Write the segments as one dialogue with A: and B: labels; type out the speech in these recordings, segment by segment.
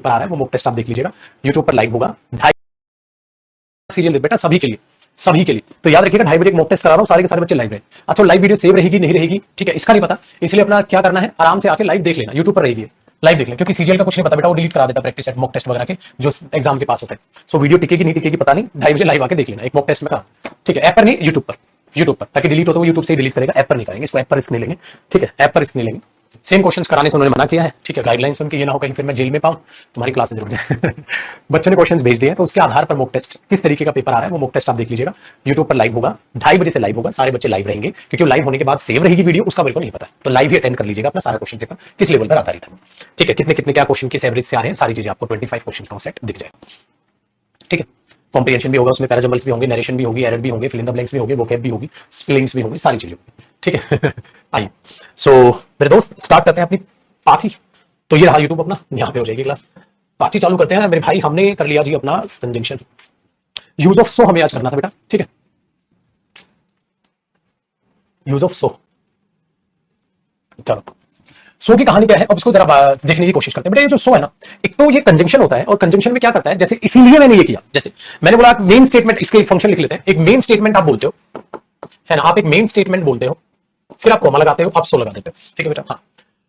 A: पर आ रहा है वो मॉक टेस्ट आप देख लीजिएगा, यूट्यूब पर लाइव होगा 2:30 सीरियल बेटा सभी के लिए, सभी के लिए। तो याद रखिएगा 2:30 बजे मॉक टेस्ट करा रहा हूं, सारे के सारे बच्चे लाइव रहे। अच्छा लाइव वीडियो सेव रहेगी नहीं रहेगी, ठीक है, इसका नहीं पता, इसलिए अपना क्या करना है, आराम से आके लाइव देख लेना, यूट्यूब पर रहेगी लाइव देख लें, क्योंकि सीजीएल का कुछ नहीं पता बेटा, वो डिलीट करा देता प्रैक्टिस सेट मॉक टेस्ट वगैरह के जो एग्जाम के पास होते हैं। सो वीडियो टिकेगी नहीं टिकेगी पता नहीं, 2:30 बजे लाइव आके देख लेना एक मॉक टेस्ट में का, ठीक है, ऐप पर नहीं यूट्यूब पर, यूट्यूब पर, ताकि डिलीट हो तो वो यूट्यूब से ही डिलीट करेगा, ऐप पर नहीं करेंगे इसको, ऐप पर रिस्क नहीं लेंगे, ठीक है, ऐप पर रिस्क नहीं लेंगे। सेम क्वेश्चंस कराने से उन्होंने मना किया है, ठीक है, गाइडलाइंस उनकी ये ना हो कहीं फिर मैं जेल में पाऊं, तुम्हारी क्लासेस रुक जाए। बच्चों ने क्वेश्चंस भेज दिए हैं, तो उसके आधार पर मॉक टेस्ट किस तरीके का पेपर आ रहा है वो मॉक टेस्ट आप देख लीजिएगा, यूट्यूब पर लाइव होगा, 2:30 बजे से लाइव होगा, सारे बच्चे लाइव रहेंगे, क्योंकि लाइव होने के बाद सेव रहेगी वीडियो, उसका बिल्कुल नहीं पता, तो लाइव ही अटेंड कर लीजिएगा अपना सारा क्वेश्चन पेपर किस लेवल पर आधारित है, ठीक है, कितने कितने क्या क्वेश्चन किस एवरेज से आ रहे हैं, सारी चीजें आपको 25 क्वेश्चन का सेट दिख जाए, ठीक है। कॉम्प्रिहेंशन भी होगा, उसमें पैराजम्बल्स भी होंगे, नरेशन भी होगी, एरर भी होंगे, फिल इन द ब्लैंक्स भी होंगे, वोकैब भी होगी, स्पेलिंग्स भी होंगी, सारी चीजें होंगी, ठीक है। आइए सो मेरे दोस्त स्टार्ट करते हैं अपनी पाथी। तो ये रहा यूट्यूब अपना, यहां पे हो जाएगी क्लास, पाथी चालू करते हैं मेरे भाई। हमने कर लिया जी अपना कंजंक्शन, यूज ऑफ सो हमें आज करना था बेटा, ठीक है, यूज ऑफ सो। चलो सो की कहानी क्या है अब इसको जरा देखने की कोशिश करते हैं बेटा। ये जो सो है ना, एक तो ये कंजंक्शन होता है, और कंजंक्शन में क्या करता है, जैसे इसीलिए मैंने ये किया, जैसे मैंने बोला मेन स्टेटमेंट, इसके फंक्शन लिख लेते हैं, एक मेन स्टेटमेंट आप बोलते हो है ना, आप एक मेन स्टेटमेंट बोलते हो, फिर आप कोमा लगाते हो, आप सो लगा देते हो, ठीक है बेटा। हाँ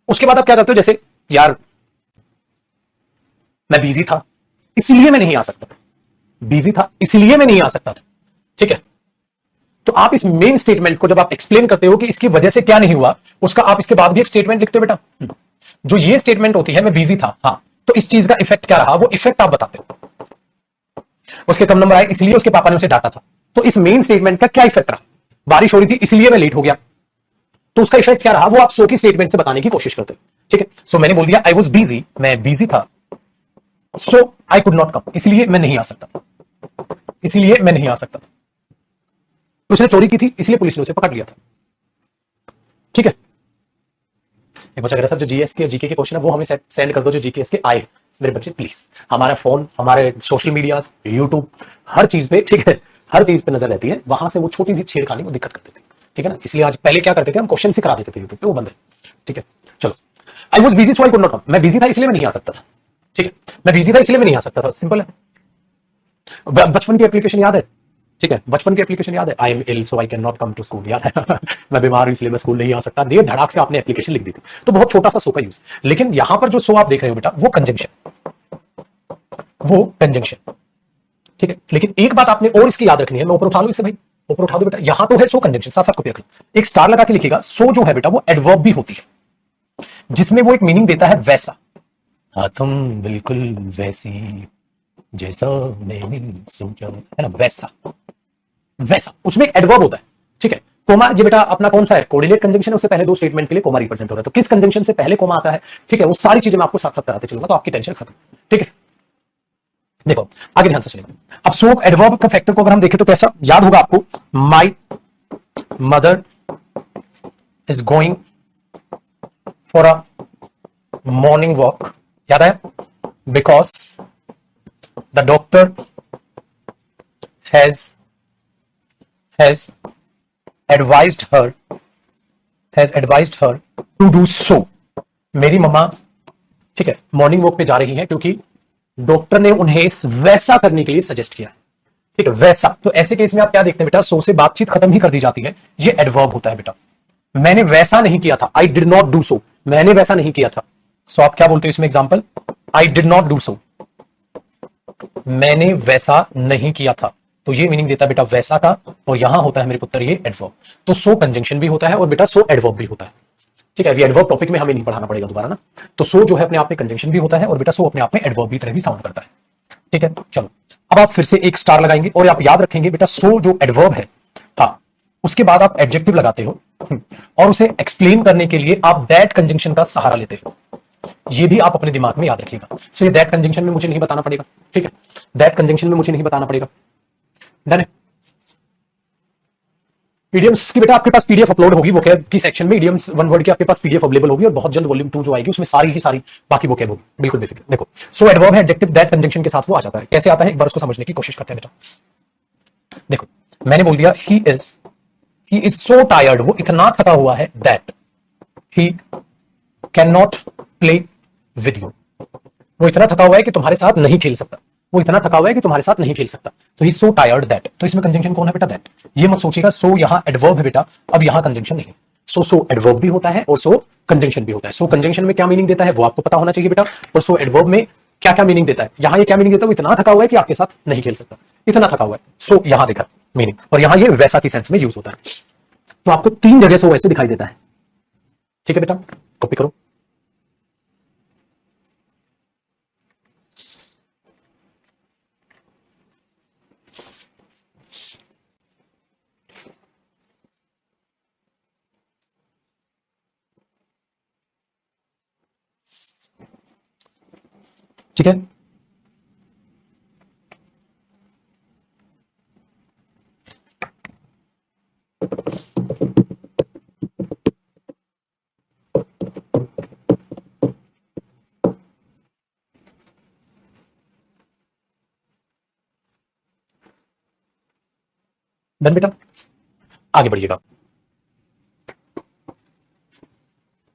A: उसके बाद आप क्या करते हो, जैसे यार मैं बिजी था इसलिए मैं नहीं आ सकता था, बिजी था इसलिए मैं नहीं आ सकता था, ठीक है। तो आप इस मेन स्टेटमेंट को जब आप एक्सप्लेन करते हो कि इसकी वजह से क्या नहीं हुआ, उसका आप इसके बाद भी एक स्टेटमेंट लिखते हो बेटा। जो ये स्टेटमेंट होती है मैं बिजी था, हाँ, तो इस चीज का इफेक्ट क्या रहा, वो इफेक्ट आप बताते हो। उसके कम नंबर आए इसलिए उसके पापा ने उसे डांटा था, तो इस मेन स्टेटमेंट का क्या इफेक्ट रहा, बारिश हो रही थी इसलिए मैं लेट हो गया, तो उसका इफेक्ट क्या रहा, वो आप सो की स्टेटमेंट से बताने की कोशिश करते हो, ठीक है। सो मैंने बोल दिया आई वॉज बिजी, मैं बिजी था, सो आई कुड नॉट कम, इसलिए मैं नहीं आ सकता, इसलिए मैं नहीं आ सकता। उसने चोरी की थी इसलिए पुलिस ने उसे पकड़ लिया था, ठीक है। एक बच्चा कह रहा सर जो जीएस के जीके के क्वेश्चन है वो हमें सेंड कर दो जो जीके के आए। मेरे बच्चे प्लीज, हमारा फोन, हमारे सोशल मीडिया, यूट्यूब, हर चीज पे, ठीक है, हर चीज पे नजर रहती है, वहां से वो छोटी भी छेड़खानी वो दिक्कत कर देती है, ठीक है ना। इसलिए आज पहले क्या करते थे हम, क्वेश्चन से करा देते थे यूट्यूब पे, वो बंद है, ठीक है। चलो I was busy so I could not come, मैं बिजी था इसलिए मैं नहीं आ सकता था, ठीक है, मैं बिजी था इसलिए मैं नहीं आ सकता था, सिंपल है। बचपन की एप्लीकेशन याद है, ठीक है, बचपन की एप्लीकेशन याद है, I am ill so I can not come to school, याद है। मैं बीमार हूं इसलिए मैं स्कूल नहीं आ सकता, देर धड़ाक से आपने एप्लीकेशन लिख दी थी, तो बहुत छोटा सा सो का यूज। लेकिन यहां पर जो सो आप देख रहे हो बेटा वो कंजंक्शन, वो कंजंक्शन, ठीक है। लेकिन एक बात आपने और इसकी याद रखनी है, मैं ऊपर उठा लूं इसे भाई, ऊपर उठा दो बेटा, यहां तो है सो कंजंक्शन, साथ साथ कॉपी रखना, एक स्टार लगा के लिखिएगा। सो जो है बेटा वो एडवर्ब भी होती है, जिसमें वो एक मीनिंग देता है वैसा, हाँ तुम बिल्कुल वैसी जैसा मैंने सोचा, है ना, वैसा वैसा, उसमें एक एडवर्ब होता है, ठीक है। कोमा ये बेटा अपना कौन सा है, कोऑर्डिनेट कंजंक्शन है, उससे पहले दो स्टेटमेंट के लिए कोमा रिप्रेजेंट हो रहा है, तो किस कंजंक्शन से पहले कोमा आता है, ठीक है, वो सारी चीजें मैं आपको साथ साथ कराते चलूंगा, तो आपकी टेंशन खत्म, ठीक है। देखो आगे ध्यान से सुनिए, अब सो एडवर्ब का फैक्टर को अगर हम देखें तो कैसा याद होगा आपको, my mother is going for a morning walk, याद है, because the doctor has advised her to do so, मेरी मम्मा, ठीक है, मॉर्निंग वॉक पे जा रही हैं क्योंकि डॉक्टर ने उन्हें वैसा करने के लिए सजेस्ट किया है, ठीक है, वैसा। तो ऐसे केस में आप क्या देखते हैं बेटा, सो से बातचीत खत्म ही कर दी जाती है, ये एडवर्ब होता है बेटा। मैंने वैसा नहीं किया था, I did not do so, मैंने वैसा नहीं किया था, सो आप क्या बोलते हो इसमें example, I did not do so, मैंने वैसा नहीं किया था, तो ये मीनिंग देता है बेटा वैसा का, और यहां होता है मेरे पुत्र ये एडवर्ब। तो सो कंजंक्शन भी होता है और बेटा सो एडवर्ब भी होता है, ठीक है। अभी एडवर्ब टॉपिक में हमें नहीं पढ़ाना पड़ेगा दोबारा ना, तो सो जो है अपने आप में कंजंक्शन भी होता है और बेटा सो अपने आप में एडवर्ब भी तरह भी साउंड करता है, ठीक है। चलो अब आप फिर से एक स्टार लगाएंगे और आप याद रखेंगे बेटा सो जो एडवर्ब है, हाँ, उसके बाद आप एडजेक्टिव लगाते हो और उसे एक्सप्लेन करने के लिए आप दैट कंजंक्शन का सहारा लेते हो, ये भी आप अपने दिमाग में याद रखिएगा। सो ये दैट कंजंक्शन में मुझे नहीं बताना पड़ेगा, ठीक है, दैट कंजंक्शन में मुझे नहीं बताना पड़ेगा, डन है। इडियम्स की बेटा आपके पास पीडीएफ अपलोड होगी वोकैब की सेक्शन में, इडियम्स वन वर्ड की आपके पास पीडीएफ अवेलेबल होगी और बहुत जल्द वॉल्यूम 2 जो आएगी उसमें सारी की सारी बाकी वोकैब होगी, बिल्कुल बेफिक्र। देखो सो एडवर्ब है, एडजेक्टिव दैट कंजंक्शन के साथ वो आ जाता है, कैसे आता है एक बार उसको समझने की कोशिश करते हैं बेटा। देखो मैंने बोल दिया ही इज सो टायर्ड, वो इतना थका हुआ है, that he can not play with you, वो इतना थका हुआ है कि तुम्हारे साथ नहीं खेल सकता, वो इतना थका हुआ है कि तुम्हारे साथ नहीं खेल सकता। तो ही सो टायर्ड दैट, तो इसमें कंजंक्शन कौन है बेटा? दैट। ये मत सोचिएगा सो यहां एडवर्ब है बेटा, अब यहां कंजंक्शन नहीं है। सो एडवर्ब भी होता है और सो कंजंक्शन भी होता है। सो कंजंक्शन में क्या मीनिंग देता है वो आपको पता होना चाहिए बेटा, और सो एडवर्ब में क्या क्या मीनिंग देता है। यहां ये क्या मीनिंग देता है? वो इतना थका हुआ है कि आपके साथ नहीं खेल सकता, इतना थका हुआ है। सो यहां देखा मीनिंग, और यहां ये वैसा की सेंस में यूज होता है। तो आपको 3 जगह से वो ऐसे दिखाई देता है। ठीक है बेटा, कॉपी करो। ठीक है, डन बेटा, आगे बढ़िएगा।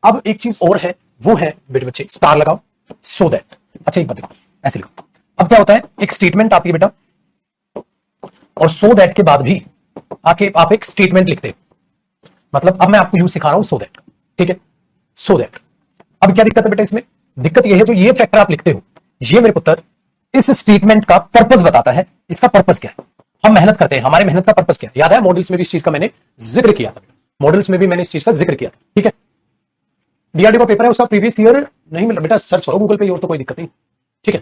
A: अब एक चीज और है, वो है बेटे बच्चे स्टार लगाओ, सो दैट। अच्छा एक बात देखो, ऐसे लिखो। अब क्या होता है, एक स्टेटमेंट आती है बेटा, और सो दैट के बाद भी आके आप एक स्टेटमेंट लिखते हो। मतलब अब मैं आपको यूज सिखा रहा हूं सो दैट, ठीक है, सो दैट। अब क्या दिक्कत है बेटा इसमें? दिक्कत यह है जो ये फैक्टर आप लिखते हो, ये मेरे पुत्र इस स्टेटमेंट का पर्पस बताता है। इसका पर्पस क्या है? हम मेहनत करते हैं, हमारे मेहनत का पर्पस क्या है? याद है मॉडल्स में भी इस चीज का मैंने जिक्र किया था, मॉडल्स में भी मैंने इस चीज का जिक्र किया था। ठीक है, डीआरडी का पेपर है, उसका प्रीवियस ईयर नहीं मिला बेटा, सर्च करो गूगल पे, और तो कोई दिक्कत नहीं। ठीक है,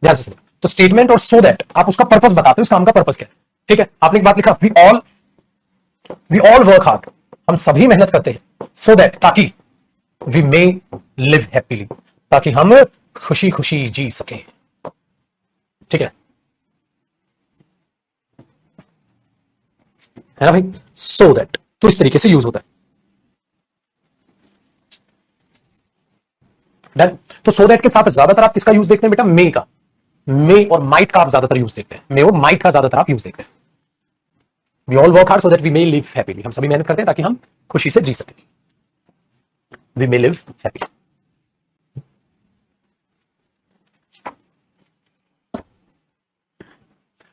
A: ध्यान से सुनो। तो स्टेटमेंट और सो दैट आप उसका पर्पस बताते हो, इस काम का पर्पस क्या है। ठीक है, आपने एक बात लिखा, वी ऑल वर्क हार्ड, हम सभी मेहनत करते हैं, सो दैट ताकि वी मे लिव हैप्पीली, ताकि हम खुशी खुशी जी सके। ठीक है ना भाई? सो दैट तो इस तरीके से यूज होता है। डन। तो सो दैट के साथ ज्यादातर आप किसका यूज देखते हैं बेटा? मे का, मे और माइट का आप ज्यादातर यूज देखते हैं, मे और माइट का ज्यादातर आप यूज देखते हैं। We all work hard so that we may live happily, हम सभी मेहनत करते हैं ताकि हम खुशी से जी सके, वी मे लिव हैप्पी।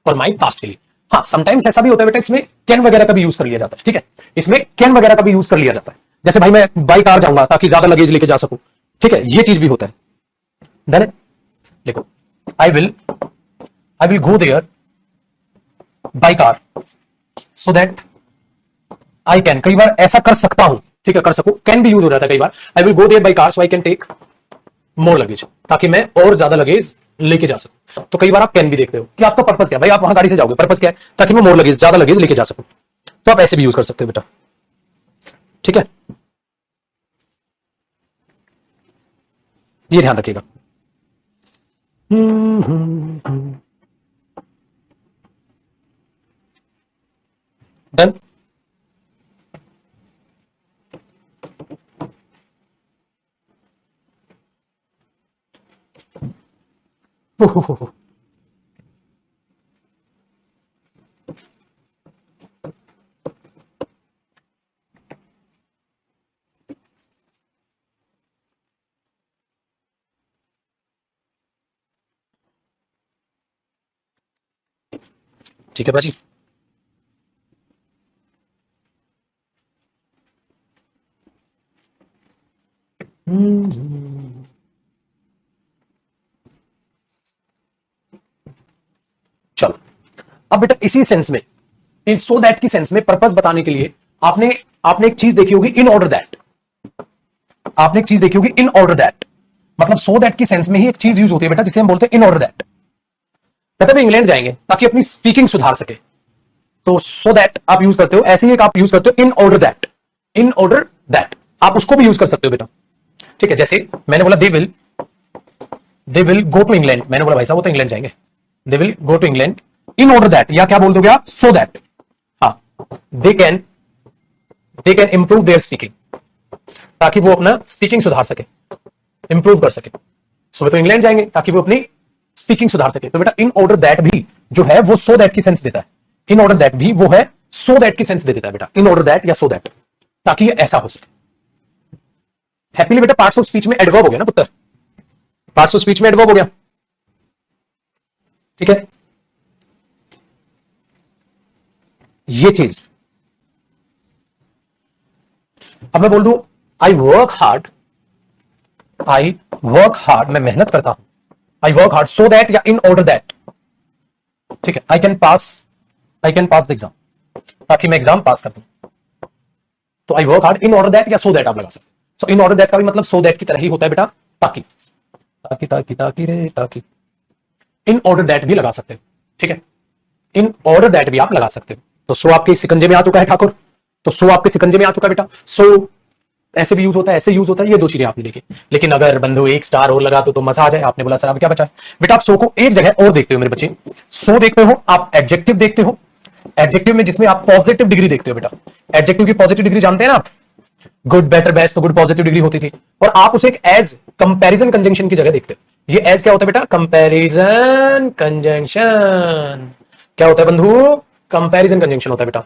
A: और माइट पास्ट के लिए। हाँ, समटाइम्स ऐसा भी होता है बेटा, इसमें कैन वगैरह का भी यूज कर लिया जाता है। ठीक है, इसमें कैन वगैरह का भी यूज कर लिया जाता है। जैसे भाई मैं बाई कार जाऊंगा ताकि ज्यादा लगेज लेके जा सकूं। ठीक है, ये चीज भी होता है। डन है? देखो, I will go there by car so that I can, कई बार ऐसा कर सकता हूं। ठीक है, कर सकूं, कैन भी यूज हो जाता है कई बार। I will go there by car so I can take more luggage, ताकि मैं और ज्यादा लगेज लेके जा सकूं। तो कई बार आप कैन भी देखते हो कि आपका पर्पस क्या है। भाई आप वहां गाड़ी से जाओगे, पर्पस क्या है? ताकि मैं मोर लगेज, ज्यादा लगेज लेके जा सकूं। तो आप ऐसे भी यूज कर सकते हो बेटा। ठीक है, ये ध्यान रखिएगा। डन। ठीक है भाजी। चलो, अब बेटा इसी सेंस में, इन सो दैट की सेंस में पर्पस बताने के लिए आपने आपने एक चीज देखी होगी, इन ऑर्डर दैट। आपने एक चीज देखी होगी, इन ऑर्डर दैट। मतलब सो दैट की सेंस में ही एक चीज यूज होती है बेटा, जिसे हम बोलते हैं इन ऑर्डर दैट। मतलब इंग्लैंड जाएंगे ताकि अपनी स्पीकिंग सुधार सके, तो सो दैट आप यूज करते हो। ऐसे ही एक आप यूज करते हो इन order that, in order that आप उसको भी यूज कर सकते हो बेटा। ठीक है, जैसे मैंने बोला they will go to England, मैंने बोला भाई साहब वो तो इंग्लैंड जाएंगे, they will go to England in order that, या क्या बोल दोगे आप? So that. हाँ, they can improve their speaking, ताकि वो अपना स्पीकिंग सुधार सके, इंप्रूव कर सके। सो तो इंग्लैंड जाएंगे ताकि वो अपनी स्पीकिंग सुधार सके। तो बेटा इन ऑर्डर दैट भी जो है वो सो दैट की सेंस देता है। इन ऑर्डर दैट भी वो है सो दैट की सेंस दे देता है बेटा, इन ऑर्डर दैट या सो दैट, ताकि ये ऐसा हो सके। हैप्पीली बेटा पार्ट्स ऑफ स्पीच में एडवर्ब हो गया ना पुत्र, पार्ट्स ऑफ स्पीच में एडवर्ब हो गया, ठीक है। ये चीज अब मैं बोल दूं I work hard, I work hard, मैं मेहनत करता हूं, I work hard so that या इन ऑर्डर दैट, ठीक है, I can pass the exam, ताकि मैं एग्जाम पास कर दूं। तो I work hard in order that या सो दैट आप लगा सकते हैं। सो इन ऑर्डर दैट का भी मतलब सो दैट की तरह ही होता है बेटा, ताकि ताकि ताकि ताकि रे ताकि, इन ऑर्डर दैट भी लगा सकते हो, ठीक है, इन ऑर्डर दैट भी आप लगा सकते हो। तो सो आपके सिकंजे में आ चुका है ठाकुर, तो सो आपके सिकंजे में आ चुका बेटा। सो ऐसे भी यूज होता है, ऐसे यूज होता है, ये दो चीजें आपने देखी। लेकिन अगर बंधु एक स्टार और लगा तो मजा आ जाए। आपने बोला सर अब क्या बचा बेटा, आप सो को एक जगह और देखते हो मेरे बच्चे, सो देखते हो आप एडजेक्टिव देखते हो, एडजेक्टिव में जिसमें आप पॉजिटिव डिग्री देखते हो बेटा। एडजेक्टिव की पॉजिटिव डिग्री जानते हैं ना आप, गुड बेटर बेस्ट, तो गुड पॉजिटिव डिग्री होती थी, और आप उसे एक एज कंपैरिजन कंजंक्शन की जगह देखते हो। ये एज क्या होता है बेटा, कंपैरिजन कंजंक्शन। क्या होता है बंधु, कंपैरिजन कंजंक्शन होता है बेटा।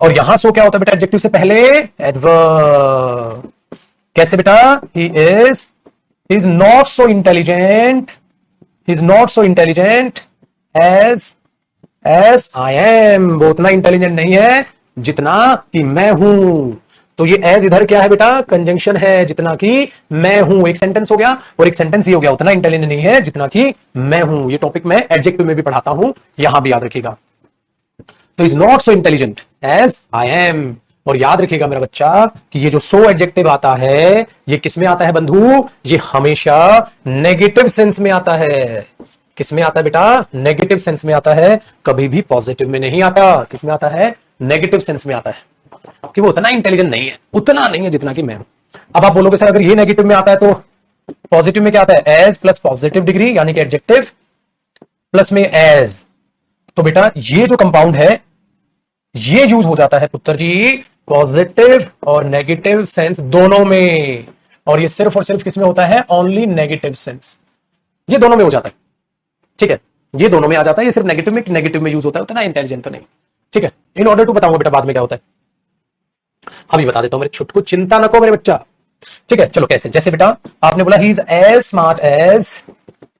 A: और यहां सो क्या होता है बेटा, एडजेक्टिव से पहले एडवर्ब। कैसे बेटा, he is not so intelligent, he is not so intelligent as I am, वो उतना इंटेलिजेंट नहीं है जितना कि मैं हूं। तो ये एज इधर क्या है बेटा, कंजंक्शन है, जितना कि मैं हूं। एक सेंटेंस हो गया, और एक सेंटेंस ये हो गया, उतना इंटेलिजेंट नहीं है जितना कि मैं हूं। ये टॉपिक मैं एडजेक्टिव में भी पढ़ाता हूं, यहां भी याद रखिएगा। तो is not so intelligent as I am. और याद रखिएगा मेरा बच्चा कि ये जो सो एडजेक्टिव आता है, ये किस में आता है बंधु, ये हमेशा नेगेटिव सेंस में आता है। किस में आता है बेटा, नेगेटिव सेंस में आता है, कभी भी पॉजिटिव में नहीं आता। किस में आता है, नेगेटिव सेंस में आता है, कि वो उतना इंटेलिजेंट नहीं है, उतना नहीं है जितना कि मैं हूं। अब आप बोलोगे सर अगर ये नेगेटिव में आता है तो पॉजिटिव में क्या आता है, एज प्लस पॉजिटिव डिग्री, यानी कि एडजेक्टिव प्लस में एज। तो बेटा ये जो कंपाउंड है ये यूज हो जाता है पुत्र जी पॉजिटिव और नेगेटिव सेंस दोनों में, और ये सिर्फ और सिर्फ किसमें होता है, ओनली नेगेटिव सेंस। ये दोनों में हो जाता है, ठीक है, ये दोनों में आ जाता है। ये सिर्फ नेगेटिव में यूज होता है, उतना इंटेलिजेंट तो नहीं, ठीक है। इन ऑर्डर टू बताऊंगा बेटा बाद में क्या होता है, अभी बता देता हूं मेरे छुटकू, चिंता न करो मेरे बच्चा, ठीक है। चलो कैसे, जैसे बेटा आपने बोला he is as smart as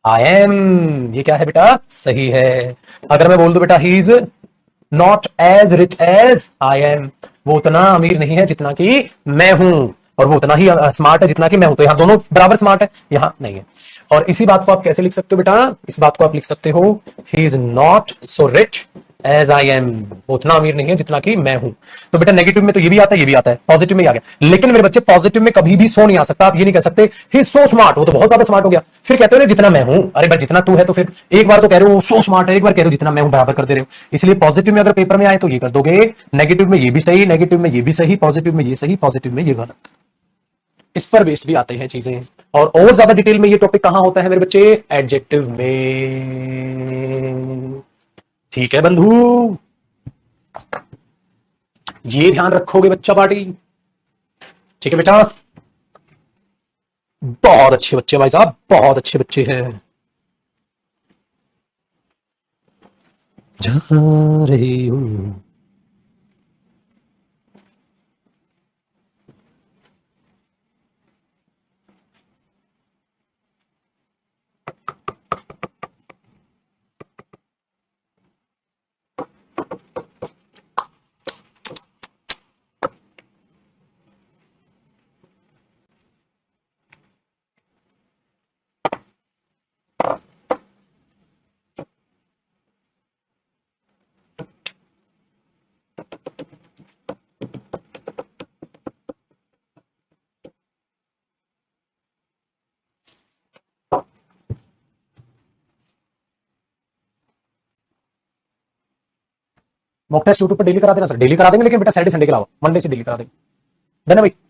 A: I am, ये क्या है बेटा, सही है। अगर मैं बोल दूं बेटा he is not as rich as I am, वो उतना अमीर नहीं है जितना कि मैं हूं, और वो उतना ही स्मार्ट है जितना कि मैं हूं, तो यहां दोनों बराबर स्मार्ट है, यहां नहीं है। और इसी बात को आप कैसे लिख सकते हो बेटा, इस बात को आप लिख सकते हो he is not so rich as I am, उतना अमीर नहीं है जितना कि मैं हूं। तो बेटा नेगेटिव में तो ये भी आता है, ये भी आता है, पॉजिटिव में आ गया। लेकिन मेरे बच्चे पॉजिटिव में कभी भी सो नहीं आ सकता। आप ये नहीं कह सकते ही इज सो स्मार्ट, वो तो बहुत ज्यादा स्मार्ट हो गया, फिर कहते हो ना जितना मैं हूं। अरे भाई जितना तू है तो फिर एक बार तो कह रहे हो सो स्मार्ट है, एक बार कह रहे हो जितना मैं हूं, बराबर कर दे रहे हो। इसलिए पॉजिटिव में अगर पेपर में आए तो ये कर दोगे, नेगेटिव में ये भी सही, नेगेटिव में ये भी सही, पॉजिटिव में ये सही, पॉजिटिव में ये गलत। इस पर बेस्ड भी आते हैं चीजें। और ज्यादा डिटेल में ये टॉपिक कहां होता है मेरे बच्चे, एडजेक्टिव में, ठीक है बंधु। ये ध्यान रखोगे बच्चा पार्टी, ठीक है बेटा। बहुत अच्छे बच्चे भाई साहब, बहुत अच्छे बच्चे हैं। जा रही हूं, मॉक टेस्ट यूट्यूब पर डेली करा देना सर, डेली करा देंगे, लेकिन बेटा सैटरडे संडे के अलावा, मंडे से डेली करा देंगे। धन्यवाद भाई।